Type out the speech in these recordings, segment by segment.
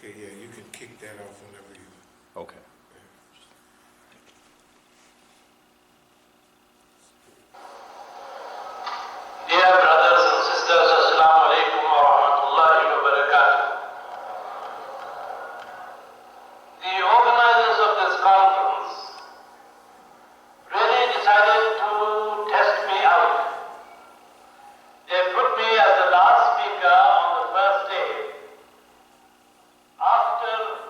Okay, yeah, you can kick that off whenever you. Okay. Dear brothers and sisters, Assalamu alaikum wa rahmatullahi wa barakatuh. The organizers of this conference really decided to test me out. They put me as the last speaker on the first day after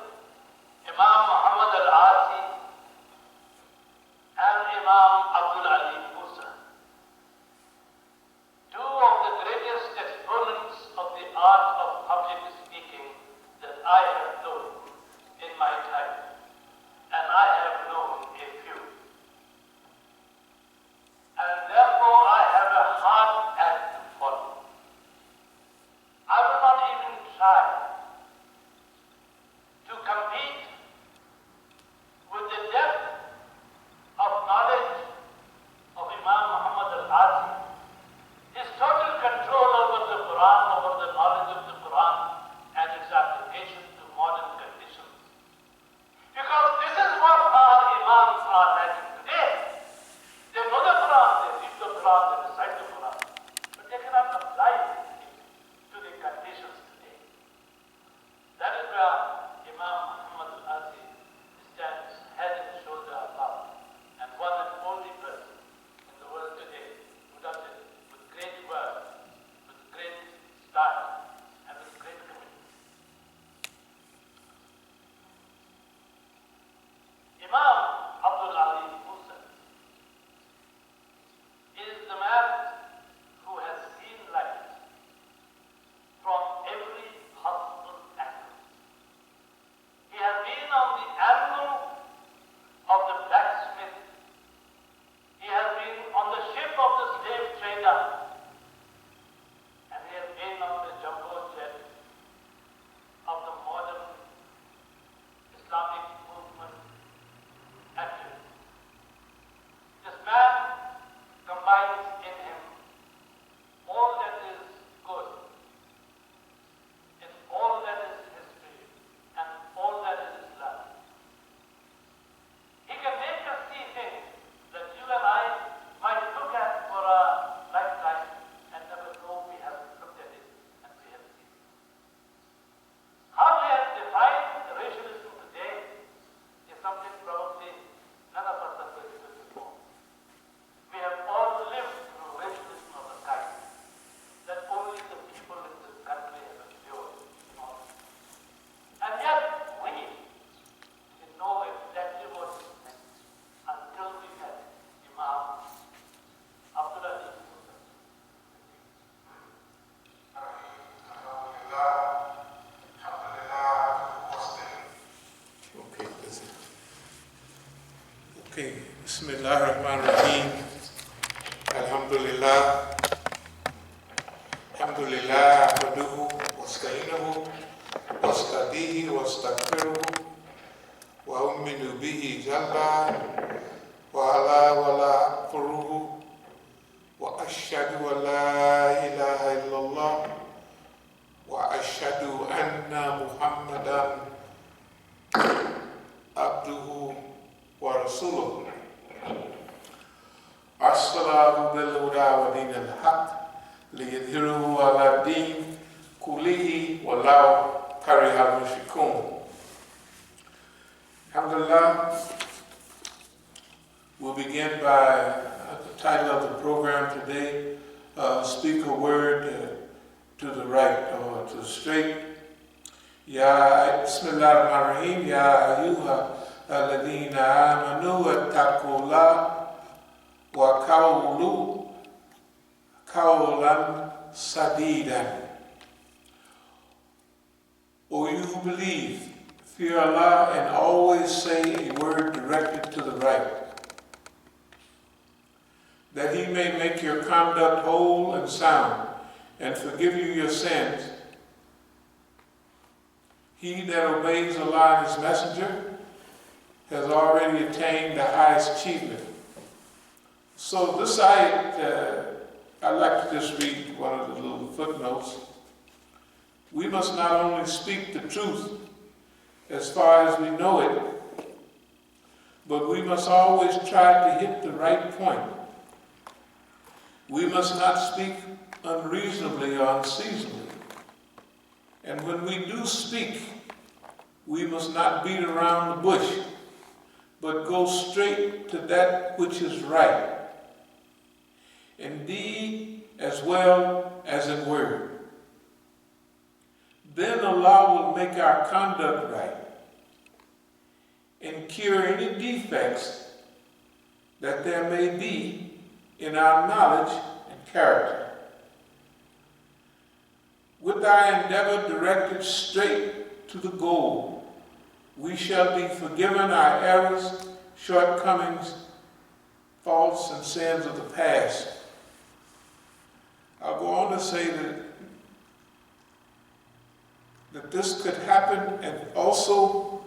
Imam Muhammad al-Asi and Imam Abdul Ali Musa, two of the greatest exponents of the art of public speaking that I have known in my time, and I have known a few. And therefore I have a hard act to follow. I will not even try to compete with the depth of knowledge of Imam Muhammad al-Asi, his total control over the Quran, over the knowledge of the Quran and its application to modern conditions. Because this is what our Imams are lacking today. They know the Quran, they read the Quran, they recite the Quran, but they cannot apply it to the conditions today. That is where Imam Muhammad al-Asi stands head and shoulder above, and one and only person in the world today who does it with great work, with great style, and with great commitment. Imam Abdul Ali Musa is the man who has seen life from every possible angle. He has been on the angle of the blacksmith. He has been on the ship of the slave trader. And he has been on the jumbo jet of the modern Islamic movement activist. This man combines in him all that is good, in all that is history, and all that is Islam. He can make us see things that you and I might look at for a lifetime and never know we have looked at it and we have seen it. How we have defined racialism today is something probably none of us have witnessed before. We have all lived through racialism of a kind that only the people in this country have endured. And yet we didn't know exactly what it meant until we met Imam Abdul Ali Musa. Okay, listen. Okay, Bismillah ar-Rahman ar-Rahim. Alhamdulillah. Alhamdulillah, ahmaduhu, wasta'inuhu, wasta'dihi, wastaghfiruhu, wa umminu bihi jalla, wa ala wa la akfuruhu, wa ashhadu an la ilaha illallah, wa ashhadu anna Muhammadan abduhu wa rasuluhu. As-salatu bil-huda wa din al-haq liyudhhirahu ala din kullihi walau karihal mushrikun. Alhamdulillah, we'll begin by the title of the program today, speak a word to the right or to the straight. Ya Bismillah ar-Rahman ar-Rahim. Ya ayyuha alladhina amanu wattaqullaha wa qawlu qawlan sadidan. O you who believe, fear Allah and always say a word directed to the right, that He may make your conduct whole and sound and forgive you your sins. He that obeys Allah and His Messenger has already attained the highest achievement. So this ayat, I'd like to just read one of the little footnotes. We must not only speak the truth, as far as we know it, but we must always try to hit the right point. We must not speak unreasonably or unseasonably. And when we do speak, we must not beat around the bush, but go straight to that which is right, in deed as well as in word. Then Allah will make our conduct right and cure any defects that there may be in our knowledge and character. With our endeavor directed straight to the goal, we shall be forgiven our errors, shortcomings, faults, and sins of the past. I'll go on to say that this could happen, and also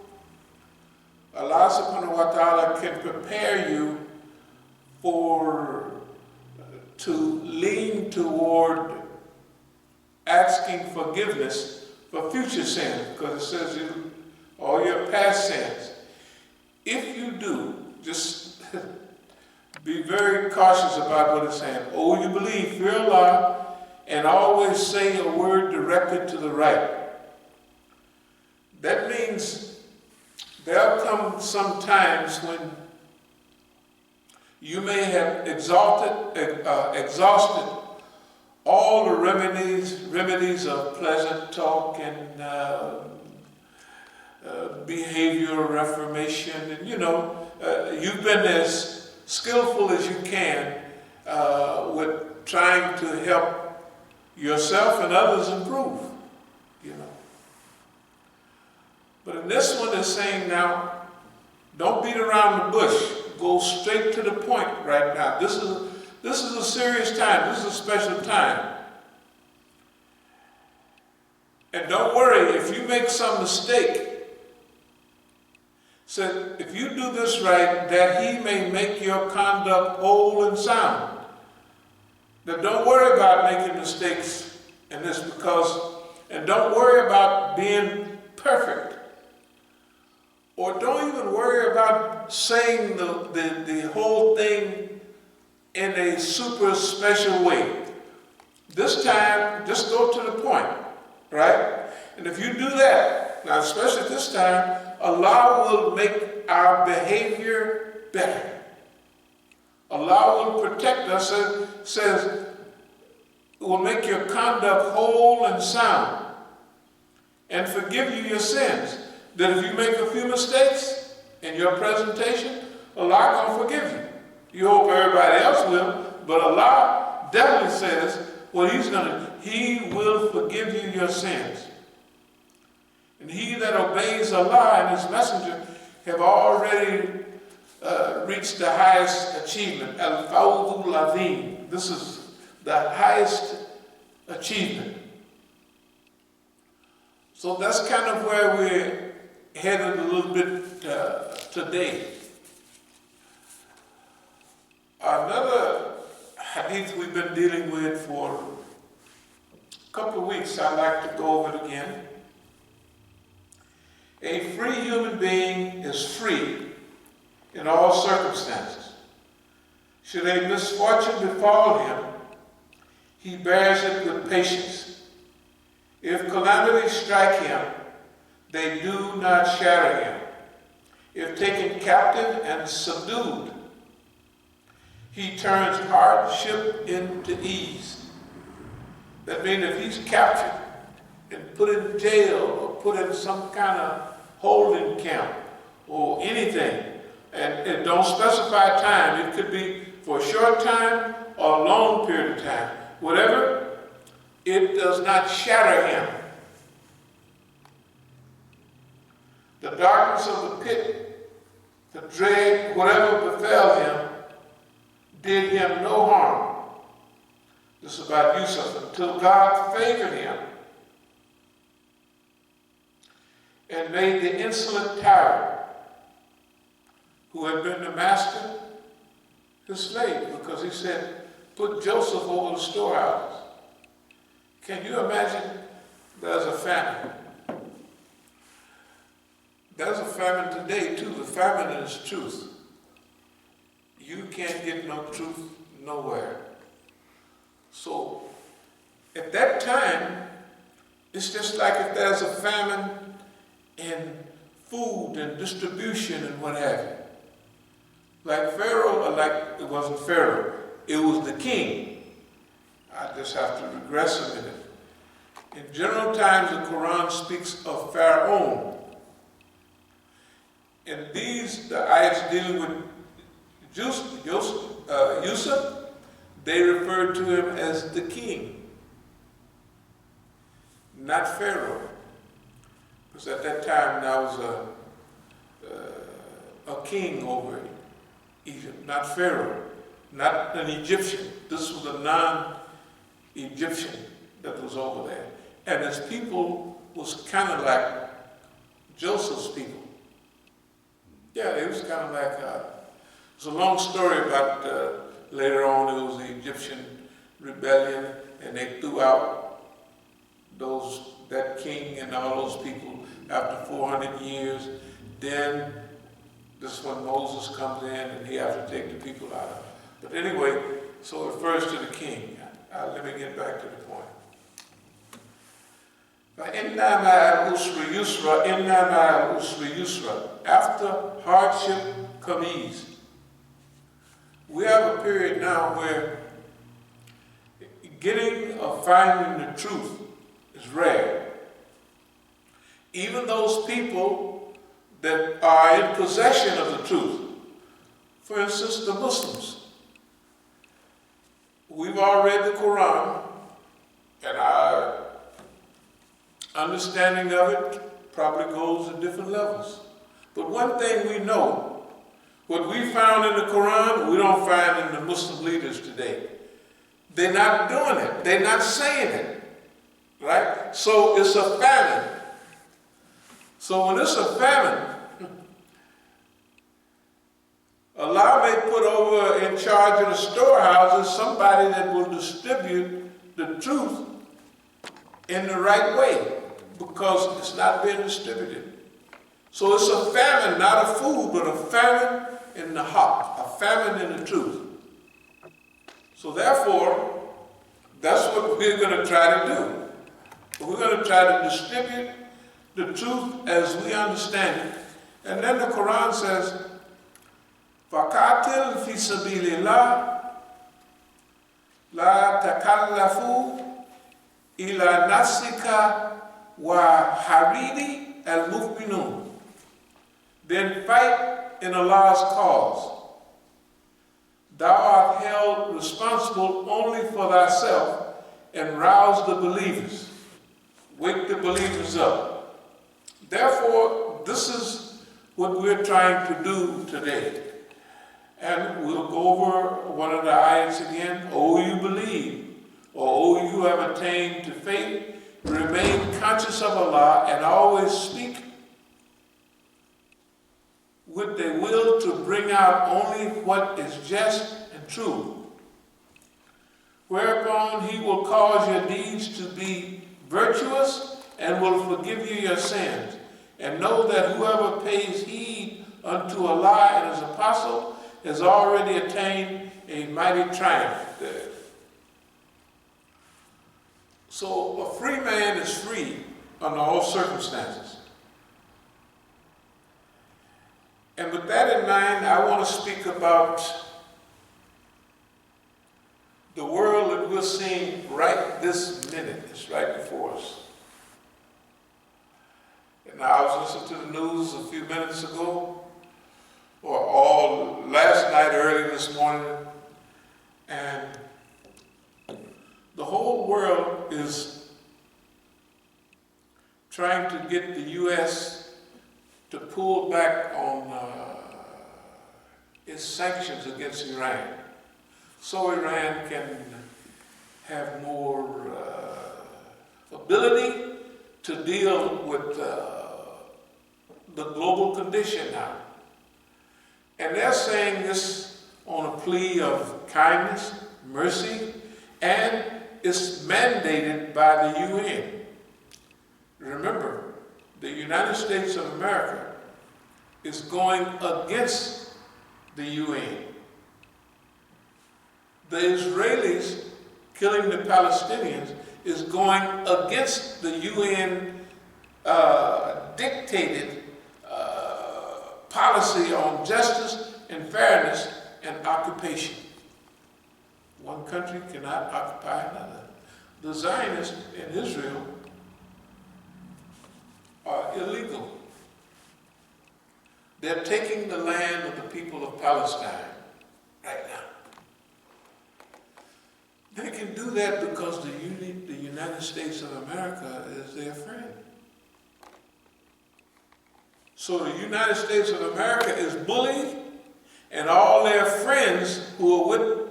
Allah subhanahu wa ta'ala can prepare you to lean toward asking forgiveness for future sins, because it says all your past sins. If you do, just be very cautious about what it's saying. Oh, you believe, fear Allah, and always say a word directed to the right. That means there'll come some times when you may have exhausted all the remedies of pleasant talk and behavioral reformation, and you've been as skillful as you can with trying to help yourself and others improve. But in this one, it's saying now, don't beat around the bush. Go straight to the point right now. This is a serious time. This is a special time. And don't worry if you make some mistake. Said, if you do this right, that He may make your conduct whole and sound. Now don't worry about making mistakes in this, and don't worry about being perfect. Or don't even worry about saying the whole thing in a super special way. This time, just go to the point, right? And if you do that, now especially this time, Allah will make our behavior better. Allah will protect us, says, will make your conduct whole and sound and forgive you your sins. That if you make a few mistakes in your presentation, Allah gonna forgive you. You hope everybody else will, but Allah definitely says, He will forgive you your sins. And he that obeys Allah and His Messenger have already reached the highest achievement. Al-Fawzul Azim. This is the highest achievement. So that's kind of where we're headed a little bit today. Another hadith we've been dealing with for a couple of weeks, I'd like to go over it again. A free human being is free in all circumstances. Should a misfortune befall him, he bears it with patience. If calamity strike him, they do not shatter him. If taken captive and subdued, he turns hardship into ease. That means if he's captured and put in jail or put in some kind of holding camp or anything, and it don't specify time, it could be for a short time or a long period of time, whatever, it does not shatter him. The darkness of the pit, the dread, whatever befell him, did him no harm. This is about Yusuf, until God favored him and made the insolent tyrant, who had been the master, his slave, because he said, put Joseph over the storehouses. Can you imagine there's a famine? famine today too. The famine is truth. You can't get no truth nowhere. So at that time, it's just like if there's a famine in food and distribution and what have you. Like Pharaoh, or like it wasn't Pharaoh, it was the king. I just have to regress a minute. In general times, the Quran speaks of Pharaoh. And these, the ayats dealing with Yusuf, they referred to him as the king, not Pharaoh. Because at that time, there was a king over Egypt, not Pharaoh, not an Egyptian. This was a non-Egyptian that was over there. And his people was kind of like Joseph's people. Yeah, it was kind of like, it's a long story about later on it was the Egyptian rebellion, and they threw out that king and all those people after 400 years. Then this is when Moses comes in and he has to take the people out. But anyway, so it refers to the king. Let me get back to the point. فَإِنَّا مَعَ الْعُسْرِ يُسْرًا إِنَّا مَعَ الْعُسْرِ يُسْرًا. After hardship come ease. We have a period now where getting or finding the truth is rare. Even those people that are in possession of the truth, for instance, the Muslims. We've all read the Quran, and our understanding of it probably goes at different levels. But one thing we know, what we found in the Quran, we don't find in the Muslim leaders today. They're not doing it. They're not saying it. Right? So it's a famine. So when it's a famine, Allah may put over in charge of the storehouses somebody that will distribute the truth in the right way, because it's not being distributed. So it's a famine, not a food, but a famine in the heart, a famine in the truth. So therefore, that's what we're going to try to do. We're going to try to distribute the truth as we understand it. And then the Quran says, فَقَاتِلْ فِي سَبِيلِ اللَّهِ لَا تَكَلَّفُوا إِلَى نَفْسِكَ وَحَرِيدِ الْمُؤْمِنُونَ. Then fight in Allah's cause. Thou art held responsible only for thyself, and rouse the believers. Wake the believers up. Therefore, this is what we're trying to do today. And we'll go over one of the ayats again. O you believe, or O you have attained to faith, remain conscious of Allah and always speak with the will to bring out only what is just and true. Whereupon he will cause your deeds to be virtuous and will forgive you your sins. And know that whoever pays heed unto Allah and his apostle has already attained a mighty triumph there. So a free man is free under all circumstances. And with that in mind, I want to speak about the world that we're seeing right this minute. It's right before us. And I was listening to the news a few minutes ago, or all last night, early this morning, and the whole world is trying to get the U.S. to pull back on its sanctions against Iran, so Iran can have more ability to deal with the global condition now. And they're saying this on a plea of kindness, mercy, and it's mandated by the UN. Remember, the United States of America is going against the UN. The Israelis killing the Palestinians is going against the UN dictated policy on justice and fairness and occupation. One country cannot occupy another. The Zionists in Israel are illegal. They're taking the land of the people of Palestine right now. They can do that because the United States of America is their friend. So the United States of America is bullied, and all their friends who are with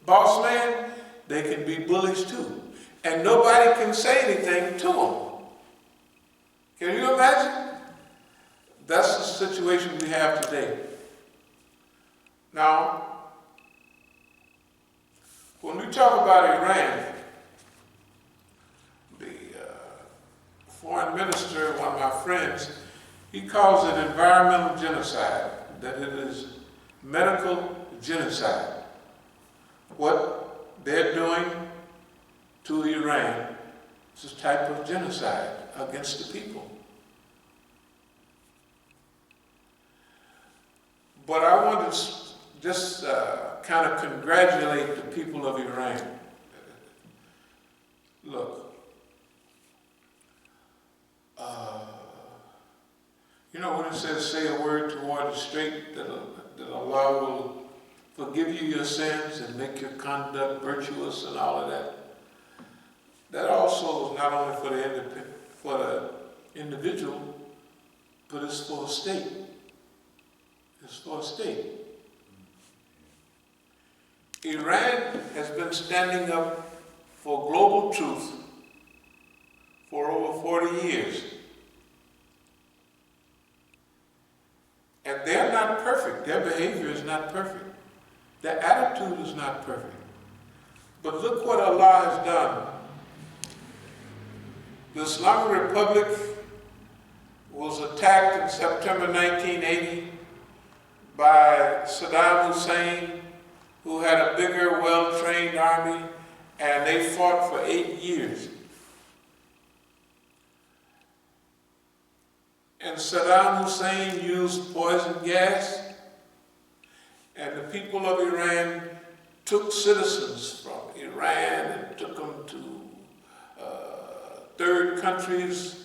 Boss Man, they can be bullies too. And nobody can say anything to them. Can you imagine? That's the situation we have today. Now, when we talk about Iran, the foreign minister, one of my friends, he calls it environmental genocide, that it is medical genocide. What they're doing to Iran is a type of genocide against the people. But I want to just kind of congratulate the people of Iran. Look, you know when it says say a word toward the straight, that Allah will forgive you your sins and make your conduct virtuous and all of that. That also is not only for the individual, but it's for a state. It's for a state. Iran has been standing up for global truth for over 40 years. And they're not perfect. Their behavior is not perfect. Their attitude is not perfect. But look what Allah has done. The Islamic Republic was attacked in September 1980 by Saddam Hussein, who had a bigger, well-trained army, and they fought for 8 years. And Saddam Hussein used poison gas, and the people of Iran took citizens from Iran and took them to third countries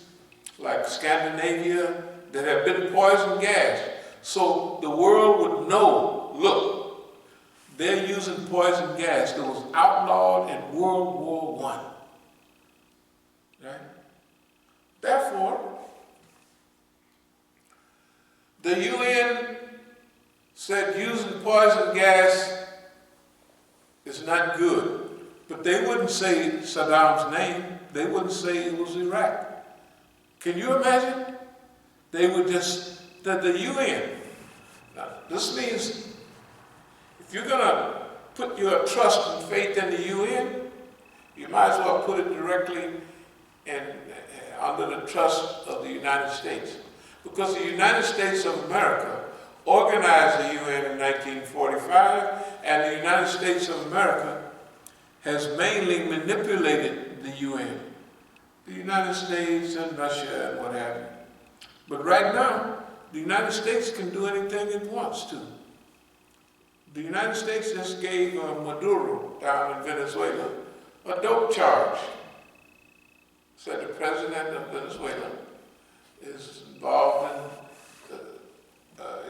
like Scandinavia that have been poison gas. So the world would know, look, they're using poison gas that was outlawed in World War I. Right? Therefore, the UN said using poison gas is not good. But they wouldn't say Saddam's name. They wouldn't say it was Iraq. Can you imagine? They would just, the UN. Now, this means if you're going to put your trust and faith in the UN, you might as well put it directly under the trust of the United States. Because the United States of America organized the UN in 1945, and the United States of America has mainly manipulated the UN. The United States and Russia and what have you. But right now, the United States can do anything it wants to. The United States just gave Maduro down in Venezuela a dope charge. Said the president of Venezuela is involved in,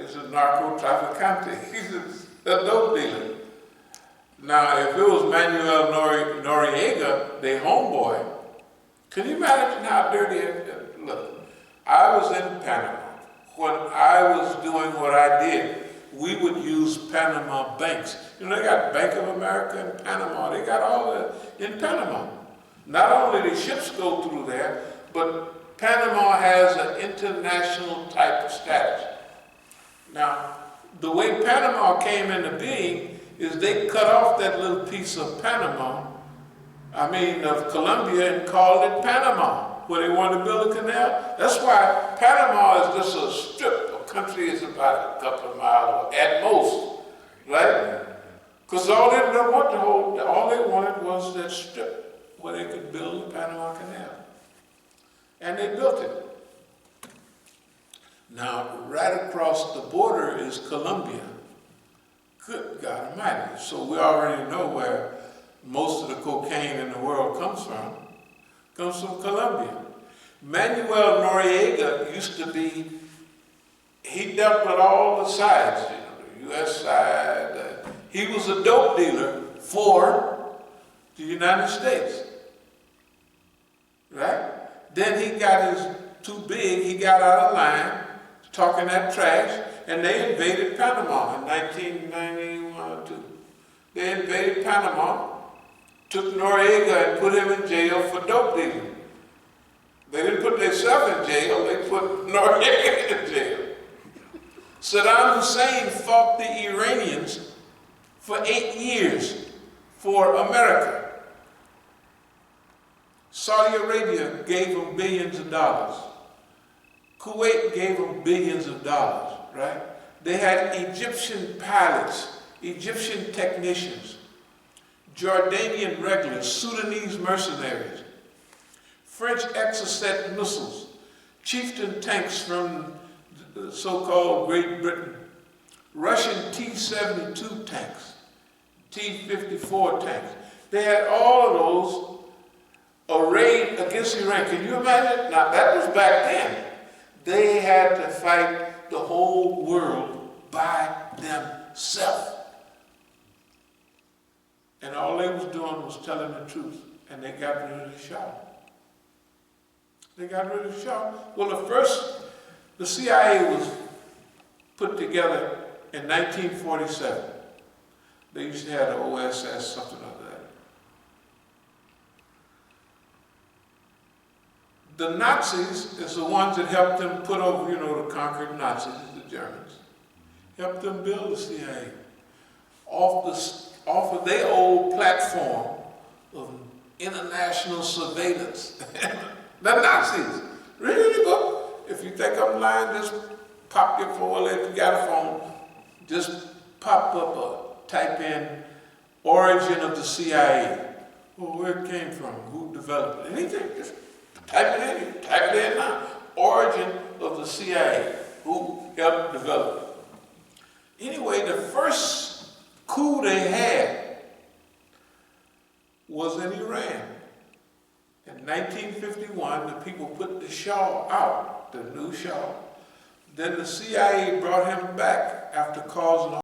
is a narco-trafficante. He's a dope dealer. Now, if it was Manuel Noriega, their homeboy, can you imagine how dirty it is? Look, I was in Panama. When I was doing what I did, we would use Panama banks. You know, they got Bank of America in Panama. They got all that in Panama. Not only do ships go through there, but Panama has an international type of status. Now, the way Panama came into being is they cut off that little piece of of Colombia, and called it Panama, where they wanted to build a canal. That's why Panama is just a strip of country is about a couple of miles at most, right? Because all they wanted was that strip where they could build the Panama Canal. And they built it. Now, right across the border is Colombia. Good God Almighty. So we already know where most of the cocaine in the world comes from. Comes from Colombia. Manuel Noriega used to be, he dealt with all the sides, the U.S. side. He was a dope dealer for the United States, right? Then he got too big, he got out of line, talking that trash, and they invaded Panama in 1991 or 2. They invaded Panama, took Noriega and put him in jail for dope dealing. They didn't put themselves in jail, they put Noriega in jail. Saddam Hussein fought the Iranians for 8 years for America. Saudi Arabia gave them billions of dollars. Kuwait gave them billions of dollars, right? They had Egyptian pilots, Egyptian technicians, Jordanian regulars, Sudanese mercenaries, French Exocet missiles, Chieftain tanks from the so-called Great Britain, Russian T-72 tanks, T-54 tanks. They had all of those arrayed against Iran. Can you imagine? Now, that was back then. They had to fight the whole world by themselves. And all they was doing was telling the truth. And they got rid of the Shah. They got rid of the Shah. Well, the CIA was put together in 1947. They used to have the OSS, something like that. The Nazis is the ones that helped them put over, the conquered Nazis, the Germans. Helped them build the CIA off of their old platform of international surveillance. The Nazis. Really, but if you think I'm lying, just pop your phone, if you got a phone, just pop up or type in origin of the CIA. Well, where it came from, who developed it, anything, just type it in now. Origin of the CIA, who helped develop it. Anyway, the first coup they had was in Iran. In 1951, the people put the Shah out, the new Shah. Then the CIA brought him back after causing